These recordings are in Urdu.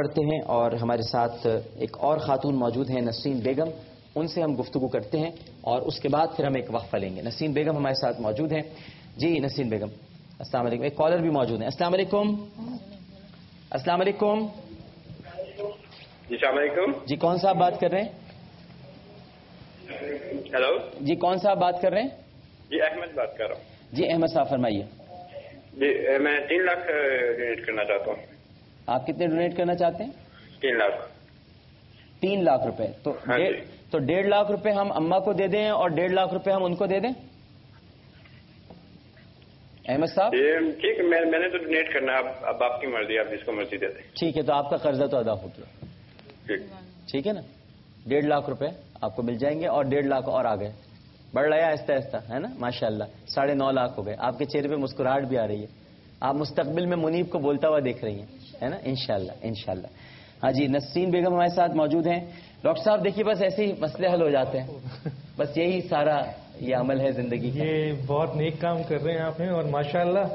پڑھتے ہیں اور ہمارے ساتھ ایک اور خاتون موجود ہیں نسرین بیگم، ان سے ہم گفتگو کرتے ہیں اور اس کے بعد پھر ہم ایک وقفہ لیں گے. نسرین بیگم ہمارے ساتھ موجود ہیں. جی نسرین بیگم السلام علیکم. ایک کالر بھی موجود ہیں. السلام علیکم. السلام علیکم. جی السلام علیکم. جی کون صاحب بات کر رہے ہیں؟ ہیلو. جی کون صاحب بات کر رہے ہیں؟ جی احمد بات کر رہا ہوں. جی احمد صاحب فرمائیے. جی میں 3 لاکھ ڈونیٹ کرنا چاہتا ہوں. آپ کتنے ڈونیٹ کرنا چاہتے ہیں؟ 3 لاکھ. 3 لاکھ روپے. تو ہاں جی. تو 1.5 لاکھ روپے ہم اماں کو دے دیں اور 1.5 لاکھ روپے ہم ان کو دے دیں؟ احمد صاحب ٹھیک ہے، میں نے تو ڈونیٹ کرنا ہے، اب آپ کی مرضی، آپ جس کو مرضی دے دیں. ٹھیک ہے، تو آپ کا قرضہ تو ادا ہو گیا. ٹھیک ہے نا. 1.5 لاکھ روپے آپ کو مل جائیں گے اور 1.5 لاکھ اور آ گئے. بڑھ رہا ہے آہستہ آہستہ، ہے نا. ماشاء اللہ 9.5 لاکھ ہو گئے. آپ کے چہرے پہ مسکراہٹ بھی آ رہی ہے. آپ مستقبل میں منیب کو بولتا ہوا دیکھ رہی ہیں، ہے نا. انشاءاللہ انشاءاللہ. ہاں جی نسرین بیگم ہمارے ساتھ موجود ہیں. ڈاکٹر صاحب دیکھیے بس ایسے ہی مسئلے حل ہو جاتے ہیں. بس یہی سارا یہ عمل ہے زندگی کا. یہ بہت نیک کام کر رہے ہیں آپ ہیں، اور ماشاءاللہ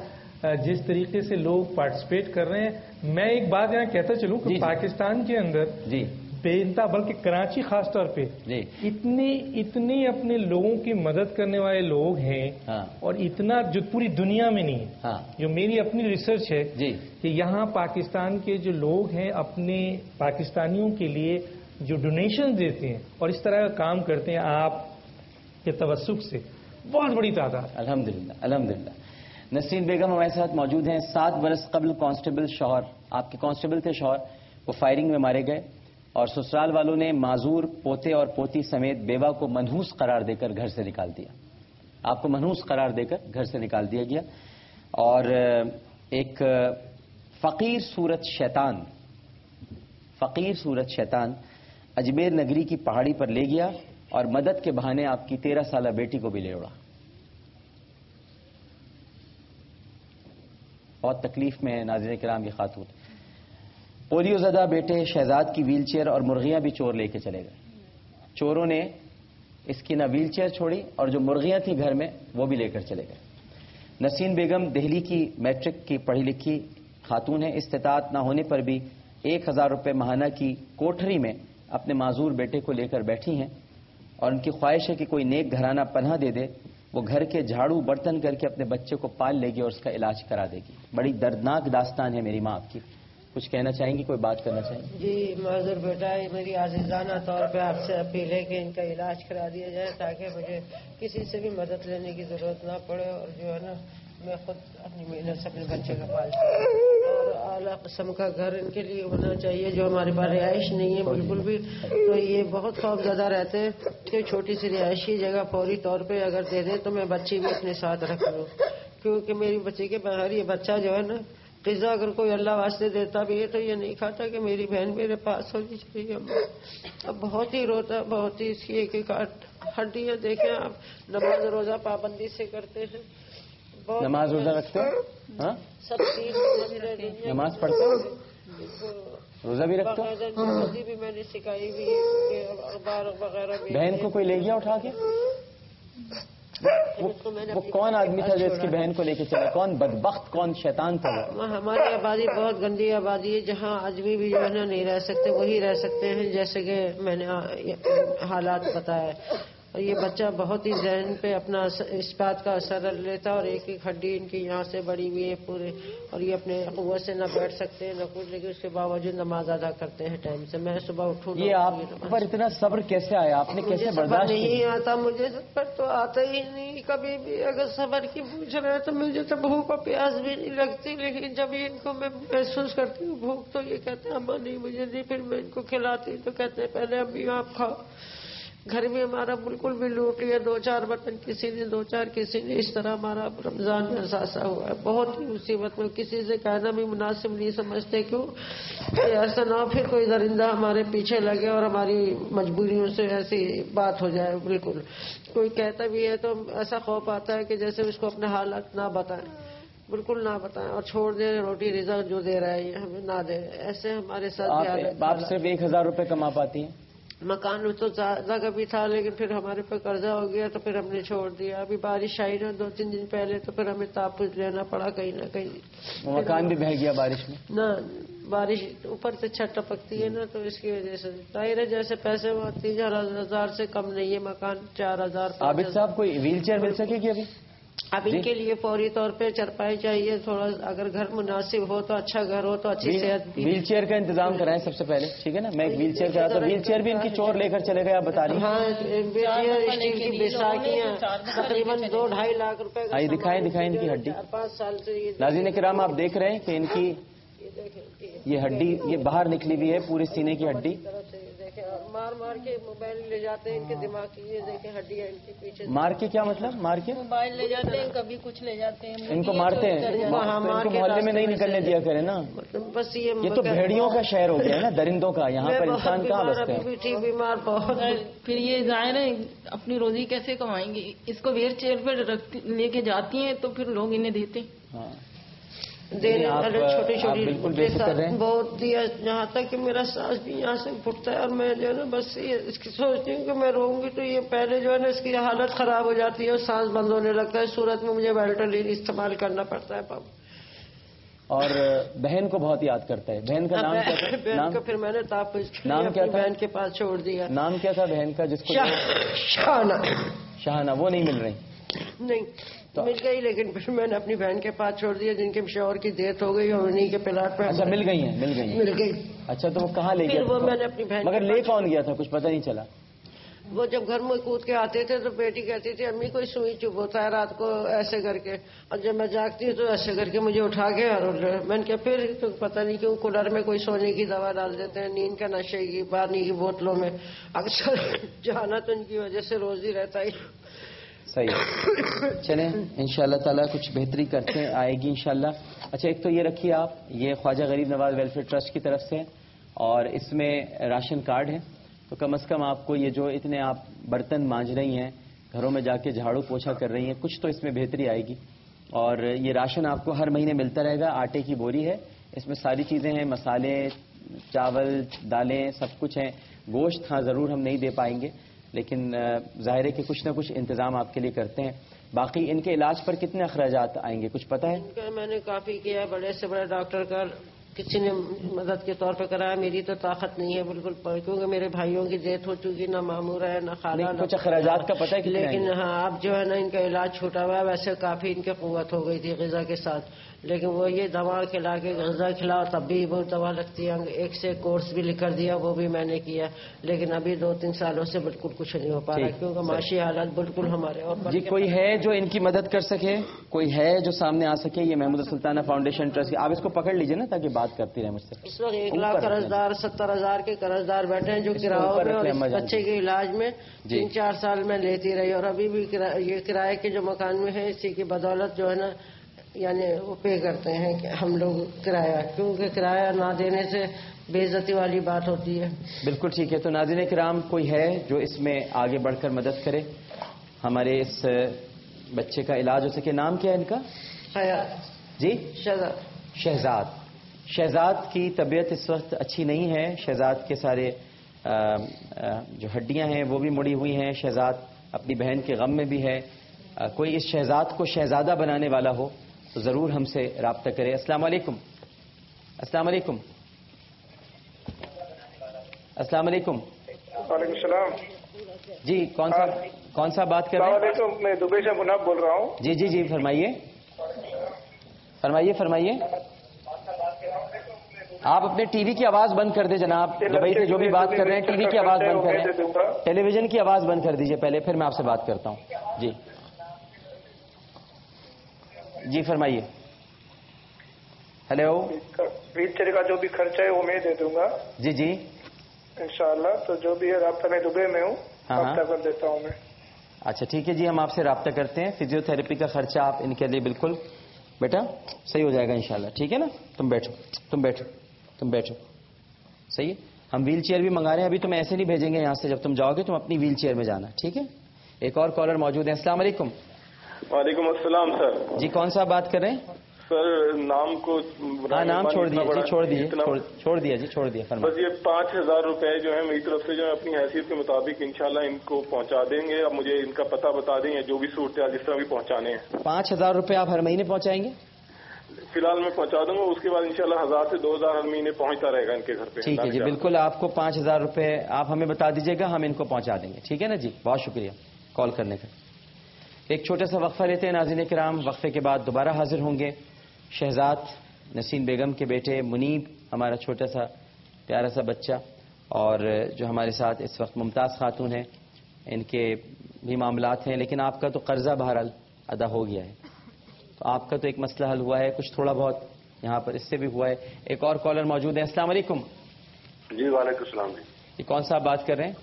جس طریقے سے لوگ پارٹیسپیٹ کر رہے ہیں. میں ایک بات یہاں کہتا چلوں کہ پاکستان کے اندر جی بے انتہا، بلکہ کراچی خاص طور پہ جی اتنے اپنے لوگوں کی مدد کرنے والے لوگ ہیں. ہاں. اور اتنا جو پوری دنیا میں نہیں ہے. ہاں. جو میری اپنی ریسرچ ہے جی کہ یہاں پاکستان کے جو لوگ ہیں اپنے پاکستانیوں کے لیے جو ڈونیشن دیتے ہیں اور اس طرح کا کام کرتے ہیں آپ کے توسط سے، بہت بڑی تعداد. الحمدللہ الحمدللہ. نسرین بیگم ہمارے ساتھ موجود ہیں. 7 برس قبل کانسٹیبل شوہر، آپ کے کانسٹیبل تھے شوہر، وہ فائرنگ میں مارے گئے اور سسرال والوں نے معذور پوتے اور پوتی سمیت بیوہ کو منحوس قرار دے کر گھر سے نکال دیا. آپ کو منحوس قرار دے کر گھر سے نکال دیا گیا. اور ایک فقیر صورت شیطان اجمیر نگری کی پہاڑی پر لے گیا اور مدد کے بہانے آپ کی 13 سالہ بیٹی کو بھی لے اڑا. بہت تکلیف میں ہے ناظرین کرام یہ خاتون. پولیو زدہ بیٹے شہزاد کی ویل چیئر اور مرغیاں بھی چور لے کے چلے گئے. چوروں نے اس کی نہ ویل چیئر چھوڑی اور جو مرغیاں تھیں گھر میں وہ بھی لے کر چلے گئے. نسرین بیگم دہلی کی میٹرک کی پڑھی لکھی خاتون ہے. استطاعت نہ ہونے پر بھی 1000 روپے ماہانہ کی کوٹھری میں اپنے معذور بیٹے کو لے کر بیٹھی ہیں اور ان کی خواہش ہے کہ کوئی نیک گھرانہ پناہ دے دے. وہ گھر کے جھاڑو برتن کر کے اپنے بچے کو پال لے گی اور اس کا علاج کرا دے گی. بڑی دردناک داستان ہے میری ماں آپ کی. کچھ کہنا چاہیں گی، کوئی بات کرنا چاہیں گی؟ جی معذور بیٹا، میری عزیزانہ طور پہ آپ سے اپیل ہے کہ ان کا علاج کرا دیا جائے تاکہ مجھے کسی سے بھی مدد لینے کی ضرورت نہ پڑے اور جو ہے نا میں خود اپنی محنت سے اپنے بچے کا پال سکوں. اور اعلیٰ قسم کا گھر ان کے لیے ہونا چاہیے جو ہمارے پاس رہائش نہیں ہے بالکل بھی. تو یہ بہت خوف زدہ رہتے ہیں کہ چھوٹی سی رہائشی جگہ فوری طور پہ اگر دے دیں تو میں بچی بھی اپنے ساتھ رکھ لوں، کیونکہ میری بچی کے باہر یہ بچہ جو ہے نا غذا اگر کوئی اللہ واسطے دیتا بھی ہے تو یہ نہیں کھاتا کہ میری بہن میرے پاس ہونی چاہیے. اب بہت ہی روتا، بہت ہی اس کی ایک ایک ہڈیاں دیکھیں آپ. نماز روزہ پابندی سے کرتے ہیں، نماز روزہ رکھتے ہیں؟ ہاں سب چیز نماز پڑھتے ہیں، روزہ بھی رکھتے ہیں؟ بھی میں نے سکھائی بھی کہ اخبار وغیرہ بھی. بہن کو کوئی لے گیا اٹھا کے؟ وہ کون آدمی تھا جو اس کی بہن کو لے کے چلا؟ کون بدبخت، کون شیطان تھا وہ؟ ہماری آبادی بہت گندی آبادی ہے جہاں آدمی بھی جو ہے نا نہیں رہ سکتے، وہی رہ سکتے ہیں جیسے کہ میں نے حالات بتایا. اور یہ بچہ بہت ہی ذہن پہ اپنا اس بات کا اثر لیتا اور ایک ایک ہڈی ان کی یہاں سے بڑی ہوئی ہے پورے، اور یہ اپنے قوت سے نہ بیٹھ سکتے ہیں نہ کچھ، لیکن اس کے باوجود نماز ادا کرتے ہیں ٹائم سے. میں صبح اٹھوں یہ آپ پر اتنا صبر کیسے آیا؟ آپ نے کیسے برداشت کیا؟ نہیں آتا مجھے صبر تو آتا ہی نہیں کبھی بھی. اگر صبر کی پوچھ رہے ہیں تو مجھے تو بھوک اور پیاس بھی نہیں لگتی، لیکن جب ان کو میں محسوس کرتی ہوں بھوک تو یہ کہتے ہیں اماں نہیں مجھے نہیں. پھر میں ان کو کھلاتی ہوں تو کہتے ہیں پہلے ابھی آپ کھاؤ. گھر میں ہمارا بالکل بھی لوٹ لیا، 2-4 برتن کسی نے، 2-4 کسی نے. اس طرح ہمارا رمضان میں احساسہ ہوا ہے. بہت ہی مصیبت میں کسی سے کہنا بھی مناسب نہیں سمجھتے، کیوں کہ ایسا نہ ہو پھر کوئی درندہ ہمارے پیچھے لگے اور ہماری مجبوریوں سے ایسی بات ہو جائے. بالکل کوئی کہتا بھی ہے تو ایسا خوف آتا ہے کہ جیسے اس کو اپنے حالات نہ بتائیں، بالکل نہ بتائیں اور چھوڑ دیں. روٹی رزق جو دے رہا ہے یہ ہمیں نہ دے. ایسے ہمارے ساتھ آپ صرف 1000 روپے کما پاتی ہیں؟ مکان تو زیادہ کا بھی تھا لیکن پھر ہمارے پہ قرضہ ہو گیا تو پھر ہم نے چھوڑ دیا. ابھی بارش آئی نا 2-3 دن پہلے تو پھر ہمیں تحفظ لینا پڑا کہیں نہ کہیں. مکان بھی بہہ گیا بارش میں؟ نہ بارش اوپر سے چھت ٹپکتی ہے نا تو اس کی وجہ سے ظاہر ہے جیسے پیسے وہ 3000 سے کم نہیں ہے مکان 4000. عابد صاحب کوئی ویل چیئر مل سکے گی ابھی؟ اب ان کے لیے فوری طور پہ چرپائی چاہیے تھوڑا, اگر گھر مناسب ہو تو اچھا گھر ہو تو اچھی صحت بھی. ویل چیئر کا انتظام کرائیں سب سے پہلے, ٹھیک ہے نا. میں ایک ویل چیئر کرا تو ویل چیئر بھی ان کی چور لے کر چلے گئے, آپ بتا رہی ہیں. ہاں اسٹیل کی بیساکیاں تقریباً 2-2.5 لاکھ روپے. آئیے دکھائیں ان کی ہڈی. 4-5 سال سے ناظرین کرام آپ دیکھ رہے ہیں کہ ان کی یہ ہڈی یہ باہر نکلی ہوئی ہے, پورے سینے کی ہڈی. مار کے موبائل لے جاتے ہیں ان کے دماغ کی, یہ دیکھیں ہڈیاں ان کے پیچھے. مار کے کیا مطلب؟ مار کے موبائل لے جاتے ہیں, کبھی کچھ لے جاتے ہیں, ان کو مارتے ہیں. ان کو محلے میں نہیں نکلنے دیا کریں نا. بس یہ تو بھیڑیوں کا شہر ہو گیا ہے نا, درندوں کا. یہاں پر انسان کہاں بستے ہیں. بیمار بہت. پھر یہ ظاہر ہے اپنی روزی کیسے کمائیں گے. اس کو ویل چیئر پہ لے کے جاتی ہیں تو پھر لوگ انہیں دیتے ہیں. دینے والے چھوٹی بہت دیا, یہاں تک کہ میرا سانس بھی یہاں سے پھٹتا ہے. اور میں جو ہے نا بس اس کی سوچتی ہوں کہ میں رہوں گی تو یہ پہلے جو ہے نا اس کی حالت خراب ہو جاتی ہے اور سانس بند ہونے لگتا ہے. صورت میں مجھے ویلٹولین استعمال کرنا پڑتا ہے. اور بہن کو بہت یاد کرتا ہے. بہن کا نام کیا تھا؟ بہن کو پھر میں نے نام کیا تھا؟ بہن کے پاس چھوڑ دیا. نام کیا تھا بہن کا جس کو؟ شہانہ. وہ نہیں مل رہی؟ نہیں مل گئی, لیکن پھر میں نے اپنی بہن کے پاس چھوڑ دیا جن کے شوہر کی ڈیتھ ہو گئی اور انہیں کے پلاٹ پہ. اچھا مل گئی. اچھا تو وہ کہاں لے گیا؟ وہ میں نے اپنی بہن. مگر لے کون گیا تھا کچھ پتہ نہیں چلا. وہ جب گھر میں کود کے آتے تھے تو بیٹی کہتی تھی امی کوئی سوئی چپ ہوتا ہے رات کو ایسے کر کے, اور جب میں جاگتی ہوں تو ایسے کر کے مجھے اٹھا کے. اور میں نے کہا پھر تو پتہ نہیں کیوں کولر میں کوئی سونے کی دوا ڈال دیتے ہیں, نیند کا نشے کی پانی کی بوتلوں میں. اکثر جانا تو ان کی وجہ سے روز ہی رہتا ہی. صحیح. چلیں انشاءاللہ تعالیٰ کچھ بہتری کرتے ہیں, آئے گی انشاءاللہ. اچھا ایک تو یہ رکھیے آپ, یہ خواجہ غریب نواز ویلفیئر ٹرسٹ کی طرف سے, اور اس میں راشن کارڈ ہے. تو کم از کم آپ کو یہ جو اتنے آپ برتن مانج رہی ہیں, گھروں میں جا کے جھاڑو پوچھا کر رہی ہیں, کچھ تو اس میں بہتری آئے گی. اور یہ راشن آپ کو ہر مہینے ملتا رہے گا. آٹے کی بوری ہے, اس میں ساری چیزیں ہیں, مسالے, چاول, دالیں, سب کچھ ہیں. گوشت ہاں ضرور ہم نہیں دے پائیں گے, لیکن ظاہر ہے کہ کچھ نہ کچھ انتظام آپ کے لیے کرتے ہیں. باقی ان کے علاج پر کتنے اخراجات آئیں گے کچھ پتہ ہے؟ میں نے کافی کیا, بڑے سے بڑے ڈاکٹر کا کسی نے مدد کے طور پہ کرایا. میری تو طاقت نہیں ہے بالکل, کیونکہ میرے بھائیوں کی ڈیتھ ہو چکی, نہ مامور ہے نہ خالہ. کچھ اخراجات کا پتہ ہے؟ لیکن ہاں اب جو ہے نا ان کا علاج چھوٹا ہوا ہے. ویسے کافی ان کی قوت ہو گئی تھی غذا کے ساتھ, لیکن وہ یہ دوا کھلا کے غذا کھلاؤ تب بھی بہت دوا لگتی ہے. ایک سے کورس بھی لکھ کر دیا, وہ بھی میں نے کیا, لیکن ابھی 2-3 سالوں سے بالکل کچھ نہیں ہو پا رہا, کیونکہ معاشی حالات بالکل ہمارے. اور جی کوئی ہے جو ان کی مدد کر سکے, کوئی ہے جو سامنے آ سکے؟ یہ محمود سلطانہ فاؤنڈیشن ٹرسٹ, آپ اس کو پکڑ لیجئے نا تاکہ بات کرتی رہے مجھ سے. اس وقت 1 لاکھ قرضدار, 70,000 کے قرضدار بیٹھے ہیں جو کراؤ میں, اور اس بچے کے علاج میں 3-4 سال میں لیتی رہی, اور ابھی بھی یہ کرائے کے جو مکان میں ہے اسی کی بدولت جو ہے نا یعنی وہ پے کرتے ہیں کہ ہم لوگ کرایہ, کیونکہ کرایہ نہ دینے سے بے عزتی والی بات ہوتی ہے. بالکل ٹھیک ہے. تو ناظرین کرام کوئی ہے جو اس میں آگے بڑھ کر مدد کرے, ہمارے اس بچے کا علاج ہو سکے. نام کیا ہے ان کا؟ جی شہزاد کی طبیعت اس وقت اچھی نہیں ہے. شہزاد کے سارے جو ہڈیاں ہیں وہ بھی مڑی ہوئی ہیں. شہزاد اپنی بہن کے غم میں بھی ہے. کوئی اس شہزاد کو شہزادہ بنانے والا ہو تو ضرور ہم سے رابطہ کرے. السلام علیکم. السلام علیکم. السلام علیکم. وعلیکم السلام. جی کون سا بات کر رہے ہیں؟ السلام علیکم, میں دبئی سے مناب بول رہا ہوں. جی فرمائیے. آپ اپنے ٹی وی کی آواز بند کر دیں جناب. دبئی سے جو بھی بات کر رہے ہیں ٹی وی کی آواز بند کریں, ٹیلی ویژن کی آواز بند کر دیجئے پہلے, پھر میں آپ سے بات کرتا ہوں. جی فرمائیے. ہیلو. ویل چیئر کا جو بھی خرچہ ہے وہ میں دے دوں گا. جی انشاءاللہ. تو جو بھی ہے رابطہ, میں دبئی میں ہوں, رابطہ کر دیتا ہوں میں. اچھا ٹھیک ہے جی, ہم آپ سے رابطہ کرتے ہیں. فزیو تھراپی کا خرچہ آپ ان کے لیے بالکل بیٹا صحیح ہو جائے گا انشاءاللہ. ٹھیک ہے نا, تم بیٹھو. صحیح ہے. ہم ویل چیئر بھی منگا رہے ہیں. ابھی تم ایسے نہیں بھیجیں گے یہاں سے, جب تم جاؤ گے تم اپنی ویل چیئر میں جانا. ٹھیک ہے. ایک اور کالر موجود ہے. السلام علیکم. وعلیکم السلام سر. جی کون سا بات کر رہے ہیں سر؟ نام کو نام چھوڑ دیا. بس یہ 5,000 روپے جو ہے میری طرف سے جو ہے اپنی حیثیت کے مطابق انشاءاللہ ان کو پہنچا دیں گے. اب مجھے ان کا پتہ بتا دیں گے, جو بھی صورتحال جس طرح بھی پہنچانے ہیں. 5,000 روپے آپ ہر مہینے پہنچائیں گے؟ فی الحال میں پہنچا دوں گا. اس کے بعد انشاءاللہ 1000 سے 2000 ہر مہینے پہنچتا رہے گا ان کے گھر پہ. ٹھیک ہے جی, بالکل. آپ کو 5000 روپے آپ ہمیں بتا دیجیے گا, ہم ان کو پہنچا دیں گے. ٹھیک ہے نا جی, بہت شکریہ کال کرنے کا. ایک چھوٹا سا وقفہ لیتے ہیں ناظرین کرام. وقفے کے بعد دوبارہ حاضر ہوں گے. شہزاد نسیم بیگم کے بیٹے منیب, ہمارا چھوٹا سا پیارا سا بچہ, اور جو ہمارے ساتھ اس وقت ممتاز خاتون ہیں, ان کے بھی معاملات ہیں. لیکن آپ کا تو قرضہ بہرحال ادا ہو گیا ہے, تو آپ کا تو ایک مسئلہ حل ہوا ہے, کچھ تھوڑا بہت یہاں پر اس سے بھی ہوا ہے. ایک اور کالر موجود ہے. السلام علیکم. جی وعلیکم السلام. یہ کون صاحب بات کر رہے ہیں؟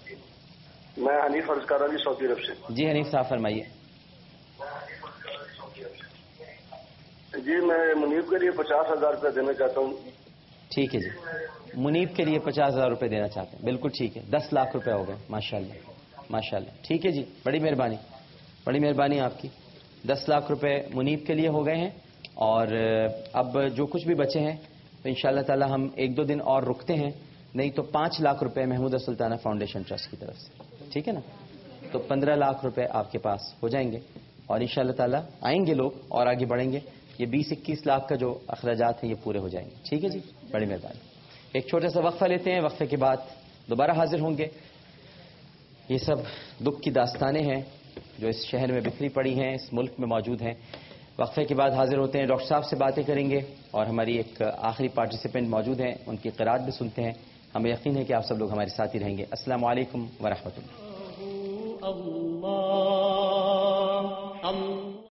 میں حنیف عرض کر رہا ہوں سعودی عرب سے. جی حنیف صاحب فرمائیے. جی میں منیب کے لیے 50,000 روپے دینا چاہتا ہوں. ٹھیک ہے جی, منیب کے لیے 50,000 روپے دینا چاہتے ہیں. بالکل ٹھیک ہے, 10 لاکھ روپے ہو گئے. ماشاء اللہ ماشاء اللہ. ٹھیک ہے جی, بڑی مہربانی, بڑی مہربانی آپ کی. 10 لاکھ روپے منیب کے لیے ہو گئے ہیں, اور اب جو کچھ بھی بچے ہیں تو انشاءاللہ تعالی ہم 1-2 دن اور رکتے ہیں, نہیں تو 5 لاکھ روپے محمودہ سلطانہ فاؤنڈیشن ٹرسٹ کی طرف سے. ٹھیک ہے نا, تو 15 لاکھ روپے آپ کے پاس ہو جائیں گے, اور انشاءاللہ تعالی آئیں گے لوگ اور آگے بڑھیں گے. یہ 20-21 لاکھ کا جو اخراجات ہیں یہ پورے ہو جائیں گے. ٹھیک ہے جی, بڑی مہربانی. ایک چھوٹا سا وقفہ لیتے ہیں, وقفے کے بعد دوبارہ حاضر ہوں گے. یہ سب دکھ کی داستانیں ہیں جو اس شہر میں بکھری پڑی ہیں, اس ملک میں موجود ہیں. وقفے کے بعد حاضر ہوتے ہیں, ڈاکٹر صاحب سے باتیں کریں گے, اور ہماری ایک آخری پارٹیسپینٹ موجود ہیں, ان کی قرات بھی سنتے ہیں. ہمیں یقین ہے کہ آپ سب لوگ ہمارے ساتھ ہی رہیں گے. السلام علیکم ورحمۃ اللہ.